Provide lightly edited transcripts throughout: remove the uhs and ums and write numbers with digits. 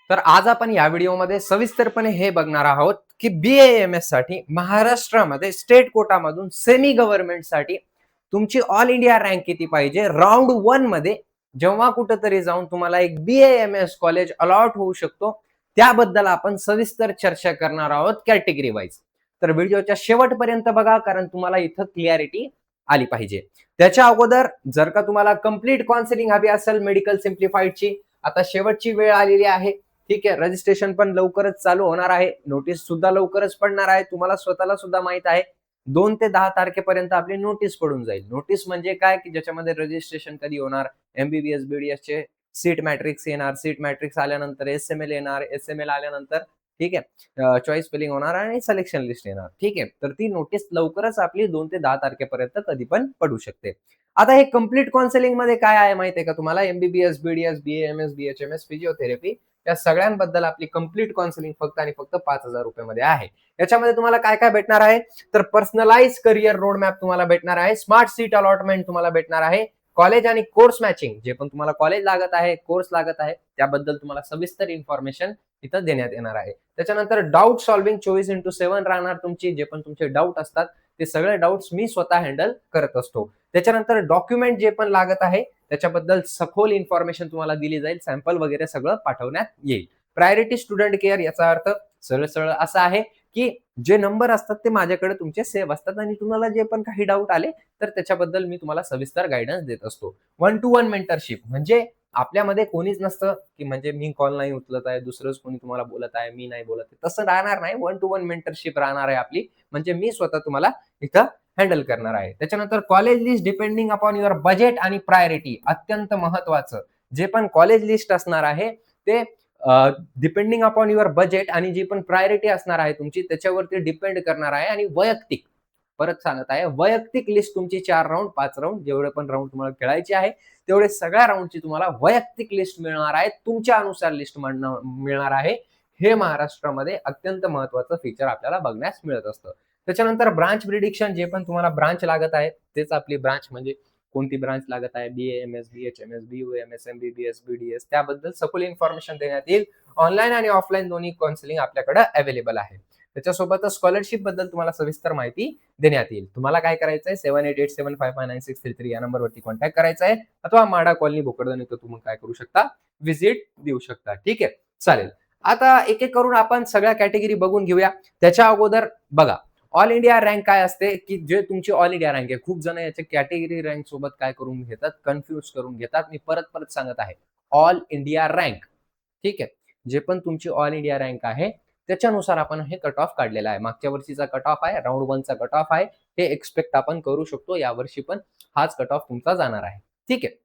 तर आज आपण या व्हिडिओमध्ये सविस्तरपणे हे बघणार आहोत की BAMS साठी महाराष्ट्रामध्ये स्टेट कोटामधून सेमी गव्हर्नमेंटसाठी तुमची ऑल इंडिया रँक किती पाहिजे, राऊंड 1 मध्ये जेव्हा कुठेतरी जाऊन तुम्हाला एक BAMS कॉलेज अलॉट होऊ शकतो, त्याबद्दल आपण सविस्तर चर्चा करणार आहोत कॅटेगरी वाईज. तर व्हिडिओच्या शेवटपर्यंत बघा, कारण तुम्हाला इथं क्लिअरिटी आली पाहिजे. त्याच्या अगोदर जर का तुम्हाला कंप्लीट काउन्सिलिंग हवी असेल मेडिकल सिम्प्लिफाईडची, आता शेवटची वेळ आलेली आहे. ठीक आहे, रजिस्ट्रेशन पण लवकरच चालू होणार आहे, नोटीस सुद्धा लवकरच पडणार आहे. तुम्हाला स्वतःला सुद्धा माहित आहे 2 ते 10 तारखेपर्यंत आपली नोटीस पडून जाईल. नोटीस म्हणजे काय की ज्याच्यामध्ये रजिस्ट्रेशन कधी होणार, MBBS BDS चे सीट मॅट्रिक्स येणार, सीट मॅट्रिक्स आल्यानंतर SML येणार, SML आल्यानंतर ठीक आहे चॉईस फिलिंग होणार आणि सिलेक्शन लिस्ट येणार. ठीक आहे, तर ती नोटीस लवकरच आपली 2 ते 10 तारखेपर्यंत कधी पण पडू शकते. आता हे कंप्लीट काउन्सिलिंग मध्ये काय आहे माहितीये का तुम्हाला? MBBS BDS BAMS BHMS physiotherapy या सगळ्यांबद्दल आपली कंप्लीट काउन्सिलिंग फक्त आणि फक्त 5,000 रुपयामध्ये आहे. याच्यामध्ये तुम्हाला काय काय भेटणार आहे? तर पर्सनलाइज करिअर रोड मॅप तुम्हाला भेटणार आहे, स्मार्ट सीट अलॉटमेंट तुम्हाला भेटणार आहे, कॉलेज आणि कोर्स मॅचिंग, जे पण तुम्हाला कॉलेज लागत आहे, कोर्स लागत आहे, त्याबद्दल तुम्हाला सविस्तर इन्फॉर्मेशन इथं देण्यात येणार आहे. त्याच्यानंतर डाऊट सॉल्व्हिंग 24/7 राहणार तुमची. जे पण तुमचे डाऊट असतात ते सगळे डाऊट्स मी स्वतः हँडल करत असतो. त्याच्यानंतर डॉक्युमेंट जे पण लागत आहे त्याच्याबद्दल सखोल इन्फॉर्मेशन तुम्हाला दिली जाईल, सॅम्पल वगैरे सगळं पाठवण्यात येईल. प्रायोरिटी स्टुडंट केअर याचा अर्थ सरळ सरळ असा आहे की जे नंबर असतात ते माझ्याकडे तुमचे सेव्ह असतात आणि तुम्हाला जे पण काही डाऊट आले तर त्याच्याबद्दल मी तुम्हाला सविस्तर गायडन्स देत असतो. 1 to 1 मेंटरशिप म्हणजे आपल्यामध्ये कोणीच नसतं की म्हणजे मी कॉल नाही उचलत आहे, दुसरंच कोणी तुम्हाला बोलत आहे, मी नाही बोलत आहे, तसं राहणार नाही. 1 to 1 मेंटरशिप राहणार आहे आपली, म्हणजे मी स्वतः तुम्हाला इथं हँडल करणार आहे. त्याच्यानंतर college list depending upon your budget आणि प्रायोरिटी, अत्यंत महत्वाचं. जे पण कॉलेज लिस्ट असणार आहे ते डिपेंडिंग अपॉन युअर बजेट आणि जी पण प्रायोरिटी असणार आहे तुमची त्याच्यावरती डिपेंड करणार आहे. आणि वैयक्तिक, परत सांगत आहे, वैयक्तिक लिस्ट तुमची 4 राऊंड 5 राऊंड जेवढे पण राऊंड तुम्हाला खेळायचे आहे तेवढे सगळ्या राऊंडची तुम्हाला वैयक्तिक लिस्ट मिळणार आहे, तुमच्या अनुसार लिस्ट मिळणार आहे. हे महाराष्ट्रामध्ये अत्यंत महत्वाचं फीचर आपल्याला बघण्यास मिळत असतं. त्याच्यानंतर ब्रांच प्रिडिक्शन, जे पण तुम्हाला ब्रांच लागत आहे तेच आपली ब्रांच, म्हणजे कोणती ब्रांच लागत आहे, BAMS BHMS BUMS MBBS BDS, त्याबद्दल सखोल इन्फॉर्मेशन देण्यात येईल. ऑनलाईन आणि ऑफलाईन दोन्ही काउन्सिलिंग आपल्याकडे अवेलेबल आहे. त्याच्यासोबतच स्कॉलरशिप बद्दल तुम्हाला सविस्तर माहिती देण्यात येईल. तुम्हाला काय करायचं आहे, 7887559633 या नंबरवरती कॉन्टॅक्ट करायचा आहे, अथवा माडा कॉलनी भोकरदन इथं तुम्ही काय करू शकता, व्हिजिट देऊ शकता. ठीक आहे, चालेल. आता एक एक करून आपण सगळ्या कॅटेगरी बघून घेऊया. त्याच्या अगोदर बघा, ऑल इंडिया रँक काय असते, की जे तुमची ऑल इंडिया रँक आहे. खूप जण याच्या कॅटेगरी रँक सोबत काय करून घेतात, कन्फ्युज करून घेतात. मी परत परत सांगत आहे, ऑल इंडिया रँक. ठीक आहे, जे पण तुमची ऑल इंडिया रँक आहे त्याच्यानुसार आपण हे कट ऑफ काढलेला आहे. मागच्या वर्षीचा कट ऑफ आहे, राऊंड 1 चा कट ऑफ आहे. हे एक्सपेक्ट आपण करू शकतो यावर्षी पण हाच कट ऑफ तुमचा जाणार आहे. ठीक आहे,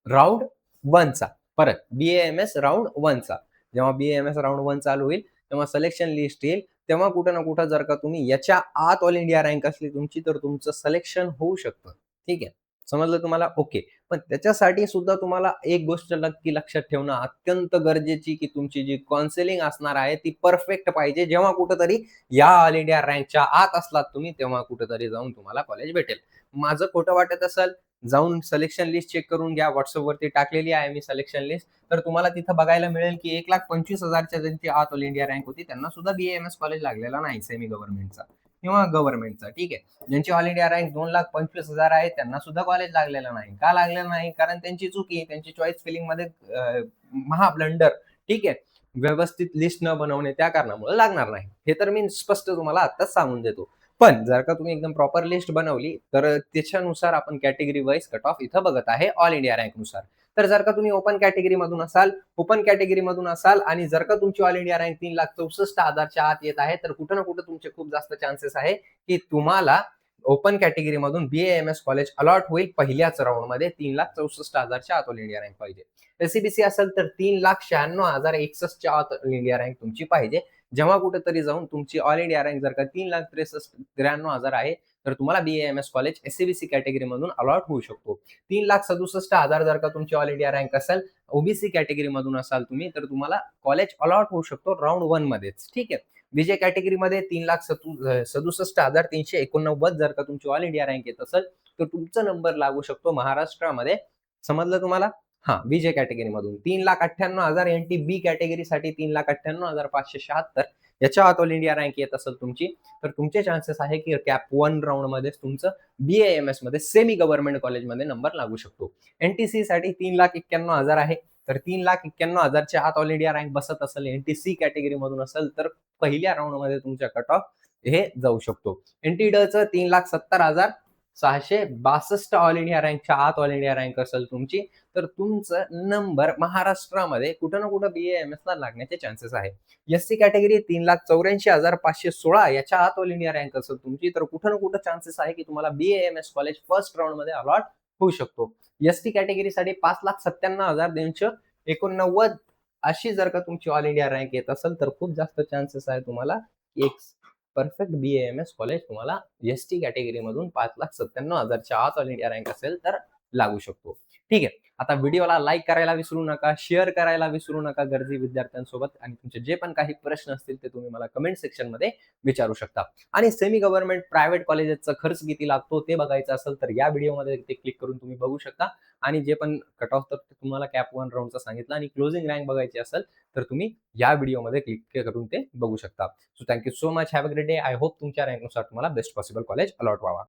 राऊंड 1 चा, परत BAMS राऊंड 1 चा, जेव्हा BAMS राऊंड 1 चालू होईल तेव्हा सिलेक्शन लिस्ट येईल. तेव्हा कुठं ना कुठं जर का तुम्ही याच्या आत ऑल इंडिया रँक असली तुमची तर तुमचं सिलेक्शन होऊ शकतं. ठीक आहे, समजलं तुम्हाला? ओके. पण त्याच्यासाठी सुद्धा तुम्हाला एक गोष्ट नक्की लक्षात ठेवणं अत्यंत गरजेची, की तुमची जी काउन्सिलिंग असणार आहे ती परफेक्ट पाहिजे. जेव्हा कुठेतरी या ऑल इंडिया रँकच्या आत असलात तुम्ही तेव्हा कुठेतरी जाऊन तुम्हाला कॉलेज भेटेल. माझं खोटं वाटत असेल, जाऊन सिलेक्शन लिस्ट चेक करून घ्या. व्हॉट्सअपवरती टाकलेली आहे मी सिलेक्शन लिस्ट. तर तुम्हाला तिथं बघायला मिळेल की 1,25,000च्या ज्यांची आत ऑल इंडिया रँक होती त्यांना सुद्धा BAMS कॉलेज लागलेला नाही, सेमी गव्हर्नमेंटचा किंवा गव्हर्नमेंटचा. ठीक आहे, ज्यांची ऑल इंडिया रँक 2,25,000 आहे त्यांना सुद्धा कॉलेज लागलेलं नाही. का लागलेलं नाही? कारण त्यांची चुकी, त्यांची चॉईस फिलिंग मध्ये महा ब्लंडर. ठीक आहे, व्यवस्थित लिस्ट न बनवणे, त्या कारणामुळे लागणार नाही. हे तर मी स्पष्ट तुम्हाला आत्ताच सांगून देतो. पण जर का तुम्ही एकदम प्रॉपर लिस्ट बनवली तर त्याच्यानुसार आपण कॅटेगरी वाईज कट ऑफ इथं बघत आहे ऑल इंडिया रँक नुसार. तर जर का तुम्ही ओपन कॅटेगरी मधून असाल आणि जर का तुमची ऑल इंडिया रँक 3,64,000च्या आत येत आहे तर कुठं ना कुठं तुमचे खूप जास्त चान्सेस आहे की तुम्हाला ओपन कॅटेगरी मधून BAMS कॉलेज अलॉट होईल पहिल्याच राऊंड मध्ये. 3,64,000च्या आत ऑल इंडिया रँक पाहिजे. SCBC असेल तर 3,96,061च्या आत ऑल इंडिया रँक तुमची पाहिजे. जेव्हा कुठेतरी जाऊन तुमची ऑल इंडिया रँक जर का 3,63,93,000 आहे तर तुम्हाला BAMS कॉलेज SCBC कॅटेगरी मधून अलॉट होऊ शकतो. 3,67,000 जर का तुमची ऑल इंडिया रँक असेल, OBC कॅटेगरी मधून असाल तुम्ही, तर तुम्हाला कॉलेज अलॉट होऊ शकतो राऊंड 1 मध्येच. ठीक आहे, विजय कॅटेगरीमध्ये 3,67,389 जर का तुमची ऑल इंडिया रँक येत असेल तर तुमचा नंबर लागू शकतो महाराष्ट्रामध्ये. समजलं तुम्हाला? हा, बीजे कॅटेगरी मधून 3,98,000, एनटी बी कॅटेगरीसाठी 3,98,576. याच्या आत ऑल इंडिया रँक येत असेल तुमची, तर तुमचे चान्सेस आहे की कॅप 1 राऊंड मध्ये तुमचं BAMS मध्ये सेमी गव्हर्नमेंट कॉलेजमध्ये नंबर लागू शकतो. NTC साठी 3,91,000 आहे, तर 3,91,000च्या आत ऑल इंडिया रँक बसत असेल, NTC कॅटेगरी मधून असेल, तर पहिल्या राऊंड मध्ये तुमच्या कट ऑफ हे जाऊ शकतो. NTDचं 3,70,662 ऑल इंडिया रँकच्या आत ऑल इंडिया रँक असेल तुमची, तर तुमचं नंबर महाराष्ट्रामध्ये कुठं ना कुठं BAMS ला लागण्याचे चान्सेस आहे. SC कॅटेगरी 3,84,516 याच्या आत ऑल इंडिया रँक असेल तुमची, तर कुठं ना कुठं चान्सेस आहे की तुम्हाला BAMS कॉलेज फर्स्ट राऊंड मध्ये अलॉट होऊ शकतो. ST कॅटेगरीसाठी 5,97,989 अशी जर का तुमची ऑल इंडिया रँक येत असेल, तर खूप जास्त चान्सेस आहे तुम्हाला एक परफेक्ट BAMS कॉलेज तुम्हाला ST कॅटेगरी मधून 5,97,000च्या आत ऑल इंडिया रँक असेल तर लागू शकतो. ठीक आहे. आता व्हिडिओला लाईक करायला विसरू नका, शेअर करायला विसरू नका गरजी विद्यार्थ्यांसोबत, आणि तुमचे जे पण काही प्रश्न असतील ते तुम्ही मला कमेंट सेक्शन मध्ये विचारू शकता. आणि सेमी गव्हर्नमेंट प्रायव्हेट कॉलेजेसचा खर्च किती लागतो ते बघायचं असेल तर या व्हिडिओमध्ये ते क्लिक करून तुम्ही बघू शकता. आणि जे पण कट ऑफ तर तुम्हाला कॅप 1 राऊंडचा सांगितलं, आणि क्लोजिंग रँक बघायची असेल तर तुम्ही या व्हिडिओमध्ये क्लिक करून ते बघू शकता. So thank you so much, have a great day. I hope तुमच्या रँकनुसार तुम्हाला बेस्ट पॉसिबल कॉलेज अलॉट व्हावा.